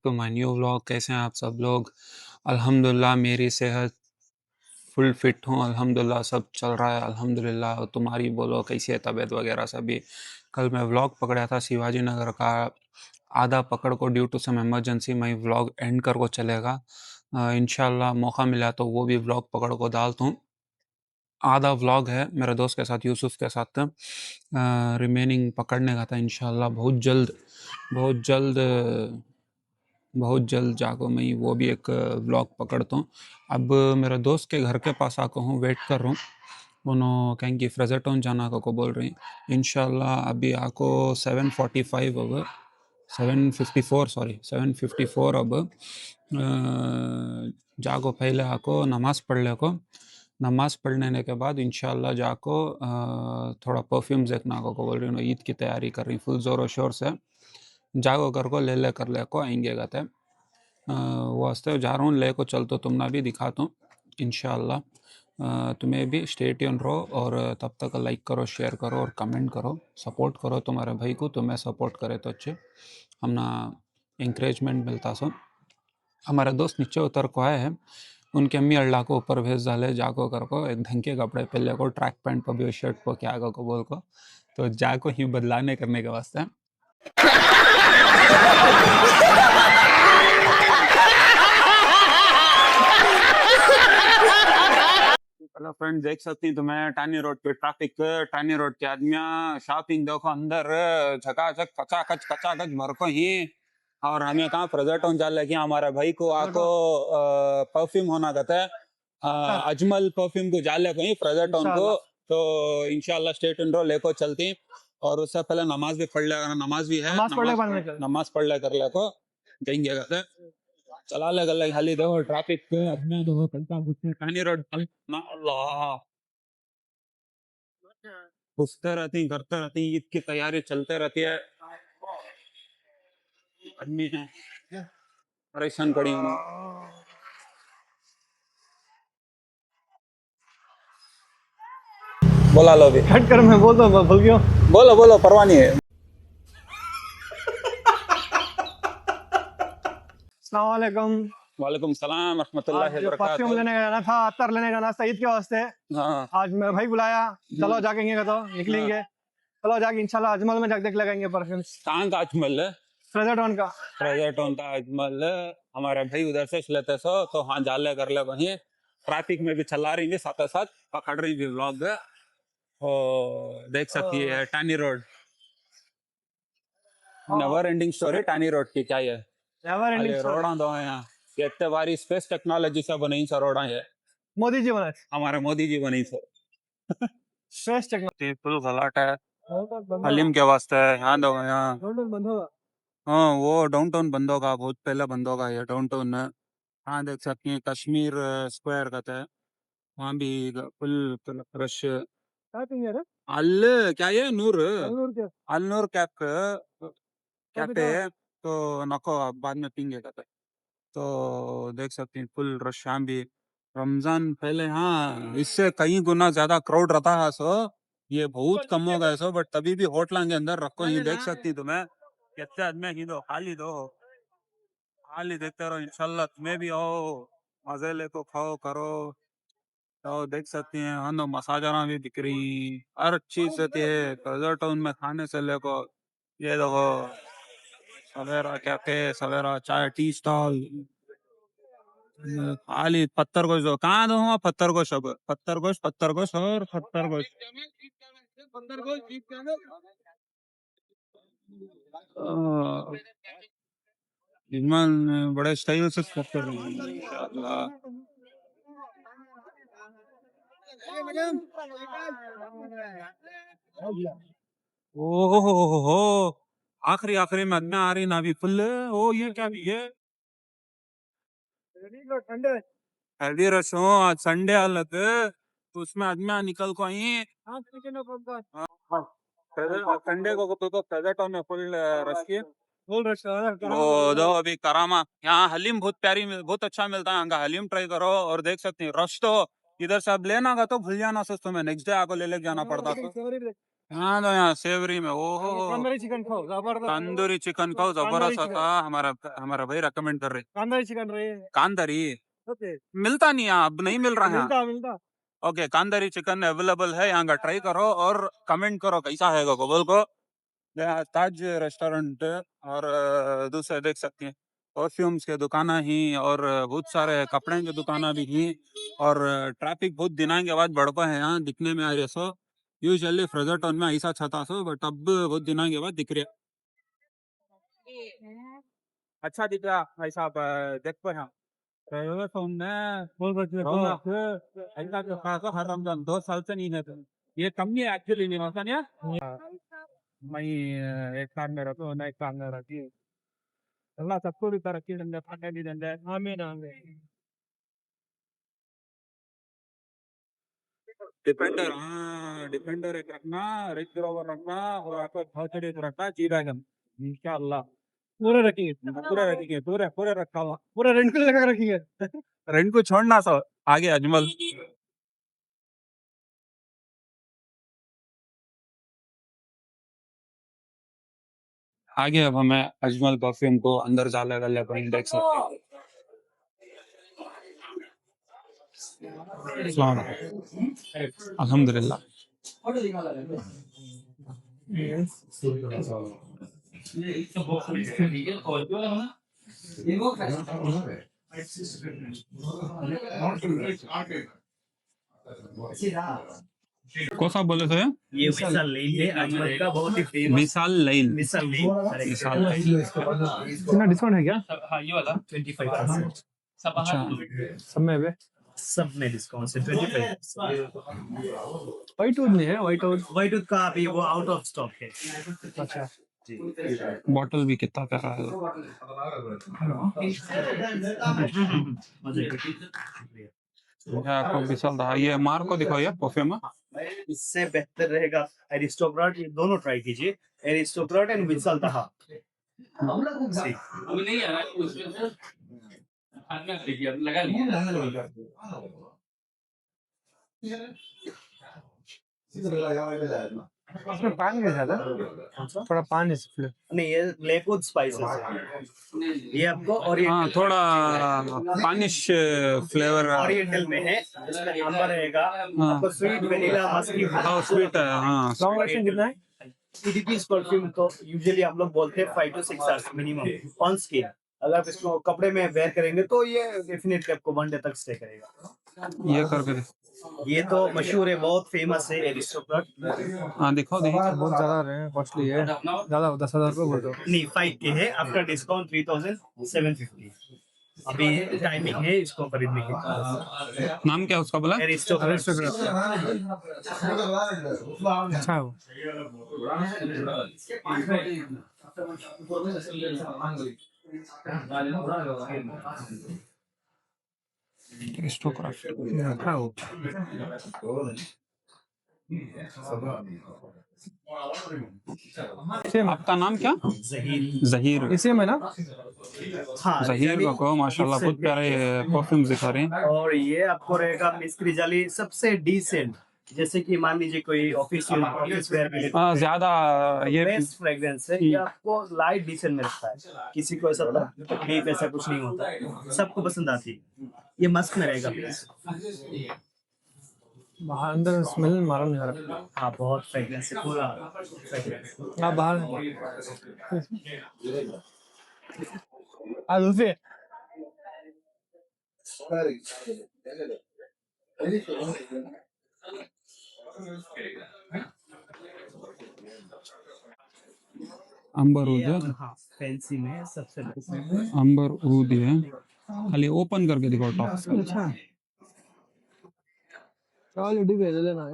To my new vlog. कैसे हैं आप सब लोग? अल्हम्दुलिल्लाह मेरी सेहत फुल फिट हूँ, अल्हम्दुलिल्लाह सब चल रहा है अल्हम्दुलिल्लाह। और तुम्हारी बोलो कैसी है तबीयत वगैरह सभी? कल मैं व्लॉग पकड़ा था शिवाजी नगर का, आधा पकड़ को ड्यू टू सम इमरजेंसी मैं व्लॉग एंड कर को चलेगा। इंशाल्लाह मौका मिला तो वो भी व्लॉग पकड़ को डालता हूँ। आधा व्लॉग है मेरे दोस्त के साथ, यूसुफ के साथ। रिमेनिंग पकड़ने का था इंशाल्लाह बहुत जल्द बहुत जल्द जाको मैं वो भी एक व्लॉग पकड़ता हूँ। अब मेरे दोस्त के घर के पास आको हूँ, वेट कर रहा हूँ। उन्होंने कहें कि फ्रेजर टाउन जाना को बोल रही हैं। इंशाल्लाह अभी आको 7:45 अब 7:54 सॉरी 7:54 अब जाको पहले आको नमाज़ पढ़ ले को। नमाज़ पढ़ लेने के बाद इंशाल्लाह जाको थोड़ा परफ्यूम देखना को बोल रही हूँ। ईद की तैयारी कर रही फुल ज़ोर शोर से। जागो कर को ले कर ले को आएंगे कहते वो वास्ते जा रहा हूँ, ले को चल तो तुमने भी दिखाता हूँ इंशाल्लाह। तुम्हें भी स्टे ट्यून रहो और तब तक लाइक करो, शेयर करो और कमेंट करो, सपोर्ट करो तुम्हारे भाई को। तुम्हें सपोर्ट करे तो अच्छे हमना इंकरेजमेंट मिलता सो। हमारे दोस्त नीचे उतर को आए हैं, उनके अम्मी अल्लाह को ऊपर भेज डाले जाको कर को एक ढंग के कपड़े पहले को, ट्रैक पैंट पर भी, शर्ट पर क्या को बोल को, तो जाको ही बदलाने करने के वास्ते। हेलो फ्रेंड, देख सकती हैं तुम्हें टानी रोड पे ट्रैफिक। टानी रोड के आदमियां शॉपिंग देखो अंदर झकाझक कचाकच भर को ही। और हमें कहाँ फ्रेजर टाउन जा लगे हमारे भाई को आको परफ्यूम होना कहता है। अजमल परफ्यूम को जा ले कहीं फ्रेजर टाउन को। तो इंशाल्लाह स्टेट इंड्रो लेको चलती। और उससे पहले नमाज भी पढ़ ले, नमाज भी है, नमाज पढ़ ले कर ले को जाएंगे कहते। चला ले गल खाली देखो ट्रैफिक अपने देखो कलता कुछ टानी रोड ना अल्लाह घुसते रहती करते रहती। ईद की तैयारी चलते रहती है, आदमी है परेशान पड़ी हूँ। बोला लो भी हट कर, मैं बोल दो, भूल गया। बोलो बोलो परवाह नहीं है। अस्सलाम वालेकुम। वालेकुम सलाम रहमतुल्लाहि आज व परफ्यूम बरकातहू। लेने का जाना था, अत्तर लेने जाना था ईद के वास्ते। हाँ आज मेरा भाई बुलाया, चलो जाके तो हाँ। निकलेंगे। चलो जाके इंशाल्लाह अजमल में जाके देख लगाएंगे परफ्यूम। कहाँ का अजमल है? फ्रेजर टाउन का। फ्रेजर टाउन का अजमल हमारे भाई उधर से लेते सो तो हाँ जाले कर ले वहीं। ट्रैफिक में भी चला रही भी साथ साथ पकड़ रही भी व्लॉग। ओ देख सकती है Tani road, never ending story Tani road की। क्या है नेवर एंडिंग अरे स्टोरी। रोड़ा दो यहाँ कितने बारी स्पेस टेक्नोलॉजी से बनी सा रोड़ा है। मोदी जी बना हमारे मोदी जी बनी सो श्रेष्ठ फुल गलाट है टेक्नोलॉजी। हलीम के वास्ते है यहाँ दो यहाँ। बंद होगा। हाँ वो डाउनटाउन बंद होगा, बहुत पहले बंद होगा ये डाउनटाउन में। हाँ देख सकती हैं कश्मीर स्क्वायर कहते हैं, वहाँ भी फुल रश। क्या पिंगे रे? अल क्या ये नूर बंगलोर के अल नूर कैप क्या कैफे पीता? है। तो नको आप बाद में पीएंगे कहते हैं। तो देख सकते हैं फुल रश यहाँ भी। रमजान पहले हाँ इससे कई गुना ज्यादा क्राउड रहता है सो, ये बहुत कम हो गया सो, बट तभी भी होटल के अंदर रखो ही देख सकती तुम्हें कितने आदमी ही दो खाली देखते रहो। इंशाल्लाह तुम्हें भी आओ, मजे ले को खाओ करो। तो देख सकती हैं हाँ नो मसाजरा भी बिक रही, हर चीज रहती है फ्रेजर टाउन में खाने से लेको। ये देखो सवेरा कैफे, सवेरा चाय टी स्टॉल, खाली पत्थर गोश दो कहाँ दूंगा पत्थर गोश और पत्थर गोश। इजमान बड़े स्टाइल से पत्थर इंशाल्लाह। ओहो आखिरी आखिरी में आदमी आ रही ना भी फुल। ओ ये क्या भी है ठंडे। हेवी रश हो आज संडे हालत तो उसमें आदमी निकल को आई। संडे को तो फ्रेजर टाउन में फुल रश की बोल रहा वो दो अभी करामा। यहाँ हलीम बहुत बहुत अच्छा मिलता है, यहाँ का हलीम ट्राई करो। और देख सकते हैं रश तो इधर से अब लेना का तो भूल जाना सो, तुम्हें नेक्स्ट डे आपको ले जाना पड़ता तो। हाँ तो यहाँ सेवरी में तंदूरी चिकन खाओ जबरदस्त तंदूरी चिकन खाओ तंदूरी जबरदस्त चिकन होता। हमारा हमारा भाई रेकमेंड कर रहे। तंदूरी चिकन रहे कांदरी ओके मिलता नहीं यहाँ, अब नहीं मिल रहा है यहाँ। मिलता मिलता ओके, कांदरी चिकन अवेलेबल है यहाँ का, ट्राई करो और कमेंट करो कैसा है को बोल को। यहाँ ताज रेस्टोरेंट और दूसरे देख सकते हैं परफ्यूम्स के दुकाना ही और बहुत सारे कपड़े के दुकाना भी ही। और ट्रैफिक बहुत दिनों के बाद बढ़ पाए हैं यहाँ दिखने में आ रहे सो। यूजुअली फ्रेजर टाउन में ऐसा छता सो, बट अब बहुत दिनों के बाद दिख रहा है। अच्छा दिख रहा ऐसा आप देख पाए यहाँ फ्रेजर टाउन में बोल सकते हो रौनक ऐसा तो खासा हर रमजान 2 साल से नहीं है तो ये कम नहीं है एक्चुअली नहीं होता नहीं है। मैं एक साल में रहता हूँ ना, एक साल में रहती है। अल्लाह सबको भी तरक्की दे, फटे भी दे। आमीन आमीन डिफेंडर, हाँ डिफेंडर एक रखना, रेंज रोवर रखना और आपको बहुत रखना जी ड्रैगन इंशाल्लाह। पूरे रखिए पूरे रखेंगे, पूरे पूरे रखा हुआ। पूरा रेंट पे लगा रखिए रेंट को छोड़ना सो आगे अजमल। आगे अब हमें अजमल परफ्यूम को अंदर जाले वाले पॉइंट देख सकते हैं। अल्हम्दुलिल्लाह। कौन सा बोले थे? ये विशाल लेन है अजमल का बहुत ही फेमस विशाल लाइन। विशाल लेन विशाल लाइन। कितना डिस्काउंट है क्या हाँ ये वाला 25% अच्छा सब में है सब में डिस्काउंट से 25%। व्हाइट वुड नहीं है व्हाइट वुड व्हाइट वुड का अभी वो आउट ऑफ स्टॉक है। अच्छा बॉटल भी कितना प्यारा है। मुझे आपको विशाल था, ये मार को दिखाओ यार परफ्यूम। इससे बेहतर रहेगा एरिस्टोक्रेट, ये दोनों ट्राई कीजिए, एरिस्टोक्रेट एंड विशाल दहा। उसमें पान के साथ है थोड़ा पान है इसमें नहीं ये लेकवुड स्पाइसेस है ये आपको और हाँ थोड़ा पानिश फ्लेवर। ओरिएंटल में है, इसमें आंबा रहेगा, हाँ। आपको स्वीट वेनिला मस्की हाँ स्वीट है हाँ। लॉन्ग लास्टिंग कितना है EDP's परफ्यूम तो यूजुअली हम लोग बोलते हैं 5 to 6 hours minimum on skin. अगर आप इसको कपड़े में वेयर करेंगे तो ये डेफिनेटली आपको 1 डे तक स्टे करेगा। ये करके दे। ये तो मशहूर है, बहुत फेमस है एरिस्टोक्रेट। हाँ दिखाओ देखो। बहुत ज्यादा रहे हैं कॉस्टली है ज्यादा 10,000 रुपये बोल दो नहीं 5K है, आफ्टर डिस्काउंट 3750। अभी टाइमिंग है इसको खरीदने की। नाम क्या है उसका बोला? एरिस्टोक्रेट अच्छा है वो एरिस्टोक्रेट। अच्छा है वो सेम आपका नाम क्या? जहीर। जहीर। इसी में ना हाँ जहीर को कहो, माशाल्लाह बहुत प्यारे परफ्यूम दिखा रहे हैं। और ये आपको रहेगा मिस्त्री जाली सबसे डिसेंट, जैसे कि मान लीजिए कोई ऑफिस वेयर के लिए हाँ ज्यादा ये बेस्ट फ्रेग्रेंस है, ये आपको लाइट डिसेंट में रखता है, किसी को ऐसा तकलीफ ऐसा कुछ नहीं होता, सबको पसंद आती है। ये मस्क में रहेगा प्लीज। बाहर अंदर स्मेल मालूम नहीं आ रहा हाँ बहुत फ्रेग्रेंस है, पूरा फ्रेग्रेंस। आप बाहर आज उसे अंबर ऊद है। हाँ फैंसी में सबसे बेस्ट। अंबर ऊद है, खाली ओपन करके दिखाओ टॉप। अच्छा चलो ठीक है लेना है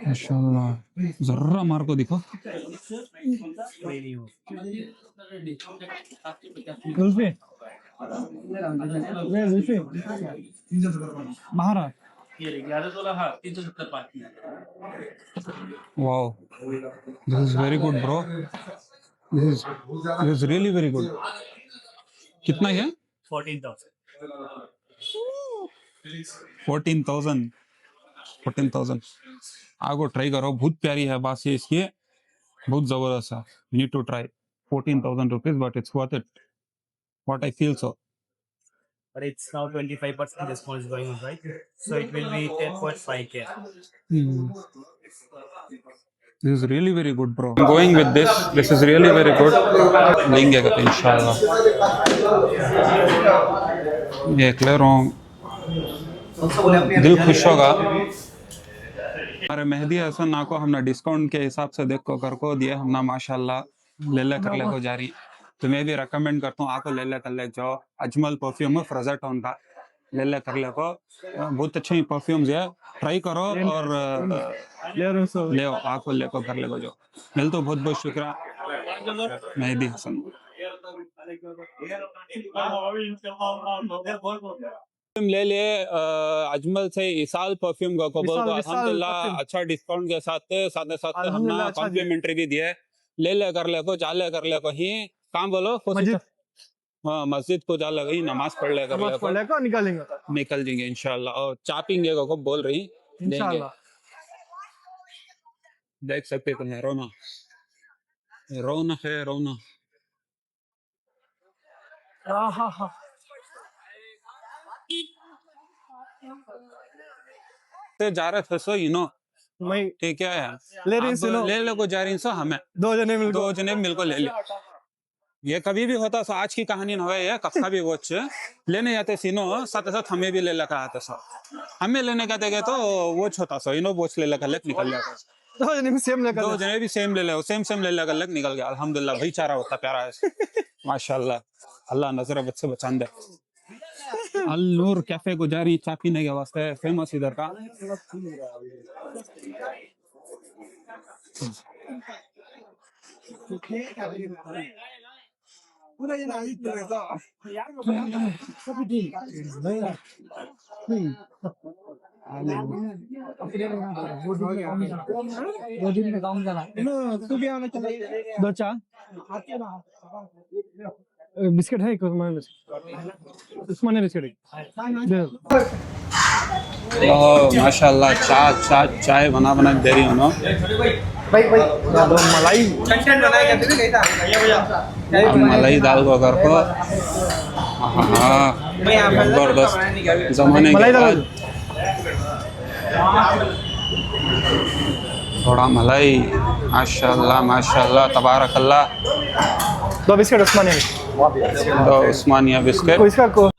माशाल्लाह जर्रा मार को दिखो। जुल्फी वे जुल्फी बाहर आ wow this is very good bro, this is really very good. कितना है? 14,000। 14,000। 14,000 आगो ट्राई करो, बहुत प्यारी है बात ये इसकी, बहुत जबरदस्त है, need to try. 14,000 rupees but it's worth it, what I feel so. But it's now 25% discount is going on, right? So it will be 10.5K. This is really very good bro, I'm going with this is really very good, लेंगे इंशाल्लाह। ये clear हूँ, दिल खुश होगा। हमारे मेहदी हसन ना को हमने डिस्काउंट के हिसाब से देखो कर को दिया हमने माशाल्लाह, ले ले कर ले को जा रही, तुम्हें भी रेकमेंड करता हूँ आको ले ले कर ले जाओ। अजमल परफ्यूम है फ्रेजर टाउन का, ले ले कर ले को, बहुत अच्छे परफ्यूम्स है, ट्राई करो और ले आओ आको ले को कर ले को जाओ। मिल तो बहुत बहुत शुक्रिया मेहदी हसन। ले लिए अजमल से इसाल परफ्यूम का कबूल को अल्हम्दुलिल्लाह अच्छा डिस्काउंट के साथ हमने अल्हम्दुलिल्लाह अच्छा कॉम्प्लीमेंट्री भी दिए, ले ले कर ले को जाले कर ले को ही काम बोलो मस्जिद हाँ मस्जिद को जा लगा ही नमाज पढ़ ले कर ले को को निकालेंगे निकल जाएंगे इंशाल्लाह। और चापिंग को बोल रही देंगे, इंशाल्लाह। देख सकते तुम रोना रोना है रोना। आहा से जा रहे थे सो मैं ठीक है ले रही अब सुनो, ले ले को जा रही सो हमें दो जने मिल को ले ले, ये कभी भी होता सो आज की कहानी न हो, ये कक्षा भी वॉच लेने जाते सीनो साथ साथ हमें भी ले लगा आते सो, हमें लेने का देखे तो वॉच होता सो वॉच ले लगा लेक निकल जाता, दो जने भी सेम लेकर दो जने भी सेम ले ले सेम ले लगा लेक निकल गया। अल्हम्दुलिल्लाह भाईचारा होता प्यारा है माशाल्लाह, अल्लाह नजर बद से बचान दे। अल नूर कैफे गुजारी चाय पीने के वास्ते फेमस इधर का, दो चाय बिस्किट है, उस्मानिया बिस्किट माशाल्लाह चाय बना दे रही हूँ मलाई मलाई दाल को अगर को जबरदस्त जमाने के बाद थोड़ा मलाई माशाल्लाह तबारकल्लाह। दो बिस्किट उस्मानिया बिस्किट इसका को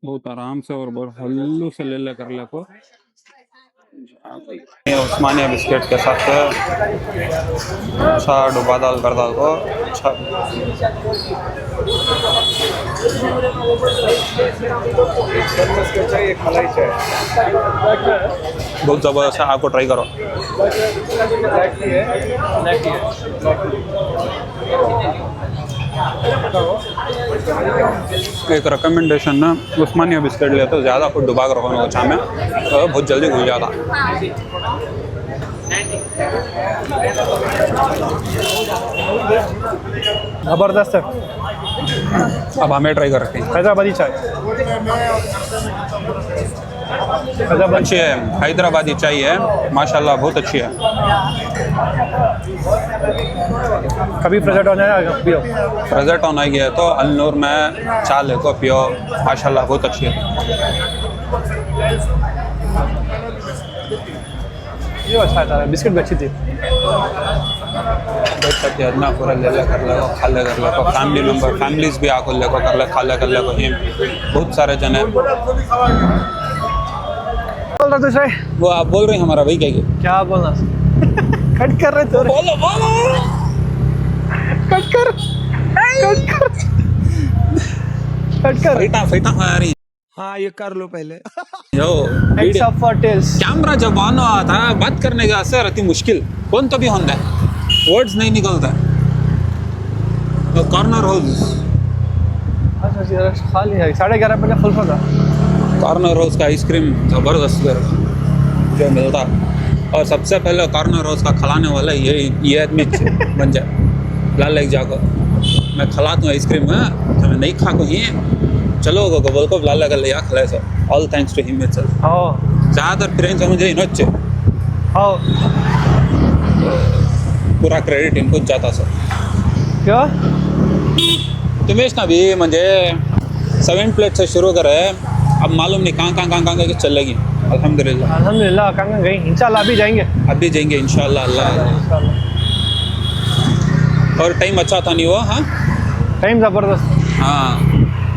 बहुत आराम से और बहुत हल्लू से ले ले कर ले को उस्मानिया बिस्किट के साथ अच्छा डुबा दाल कर दाल को अच्छा बहुत जबरदस्त है, आपको ट्राई करो। एक रिकमेंडेशन ना उस्मानिया बिस्किट ले तो ज़्यादा कुछ डुबा कर रखो चाय में तो बहुत जल्दी घुल जाता। जबरदस्त है, अब हमें ट्राई कर रखे हैं। हैदराबादी चाय अच्छी है, हैदराबादी चाय है माशाल्लाह बहुत अच्छी है। कभी प्रेजेंट होना है पियो, प्रेजेंट होना गया तो अल्नूर में चाय लेको पियो माशाल्लाह बहुत अच्छी है। ये अच्छा था, बिस्किट भी अच्छी थी। देख सकते हैं ना पूरा ले ले कर ले खा ले कर ले फैमिली मेंबर फैमिलीज भी आको ले को कर ले खा ले कर ले को बहुत सारे जन है। बोल रहा तुझे वो आप बोल रहे हैं हमारा भाई क्या बोलना कट कर रहे थे, बोलो कट कर फैटा आ रही हाँ ये कर लो पहले। यो कैमरा जब ऑन हुआ था बात करने का असर अति मुश्किल कौन तो भी होता है, वर्ड्स नहीं निकलता तो कॉर्नर रोज खाली है 11:30 पे फुल होगा। कॉर्नर रोज का आइसक्रीम जबरदस्त जो मिलता और सबसे पहले कॉर्नर रोज का खिलाने वाला ये आदमी बन जाए लाल लेक जाकर मैं खिलाता हूँ आइसक्रीम है तो मैं नहीं खा को ही चलो बोल को लाल लगा ले खिलाए so all thanks to him itself. ज़्यादातर फ्रेंड्स मुझे इनोच्चे हाँ पूरा क्रेडिट इनको जाता सर क्या तुम्हें ना भी मुझे 7 प्लेट से शुरू करे अब मालूम नहीं कहाँ के चलेगी अल्हम्दुलिल्लाह अल्हम्दुलिल्लाह कहाँ गई इंशाल्लाह अभी जाएंगे अभी जाएंगे इंशाल्लाह अल्लाह और टाइम अच्छा था नहीं वो हाँ टाइम जबरदस्त हाँ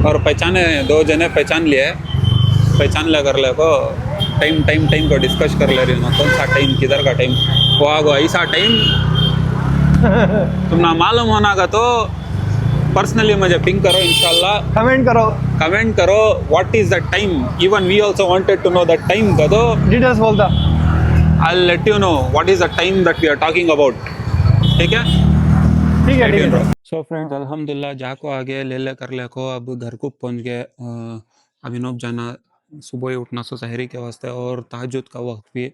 और पहचाने 2 जने पहचान लिए पहचान लिया कर ले को टाइम को डिस्कस कर ले रही हूँ कौन सा टाइम किधर का टाइम वो आगो ऐसा टाइम तुम ना मालूम होना का तो पर्सनली मुझे पिंग करो इंशाल्लाह कमेंट करो what is the time even we also wanted to know the time का तो डिटेल्स बोलता I will let you know what is the time that we are talking about ठीक है ठीक है सो फ्रेंड्स अल्हम्दुलिल्लाह जाको आगे ले कर ले को अब घर को पहुंच गए अभिनव जाना सुबह ही उठना सो सहरी के वास्ते और तहज्जुद का वक्त भी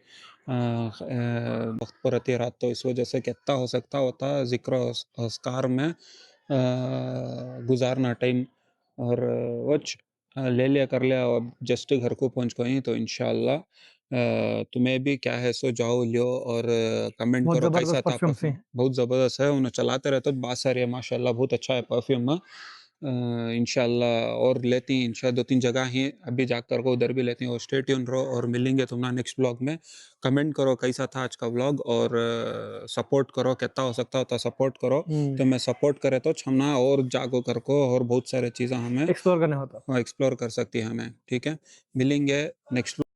वक्त पर रहती है रात तो इस वजह से कितना हो सकता होता ज़िक्र अस्कार में गुजारना टाइम और वच ले लिया कर लिया अब जस्ट घर को पहुंच गई तो इंशाल्लाह तुम्हें भी क्या है सो जाओ लियो और कमेंट बहुत करो कैसा जबरदस्त था परफ्यूम से बहुत ज़बरदस्त है उन्हें चलाते रहते तो बात सारी है माशाल्लाह बहुत अच्छा है परफ्यूम इंशाल्लाह और लेती हैं इंशाल्लाह 2-3 जगह ही अभी जाकर को उधर भी लेती हैं और स्टे ट्यून रहो और मिलेंगे तुम्हारा नेक्स्ट व्लॉग में कमेंट करो कैसा था आज का व्लॉग और सपोर्ट करो कितना हो सकता होता सपोर्ट करो तो मैं सपोर्ट करे तो छमना और जागो कर को और बहुत सारे चीज़ें हमें एक्सप्लोर करने होता एक्सप्लोर कर सकती है हमें ठीक है मिलेंगे नेक्स्ट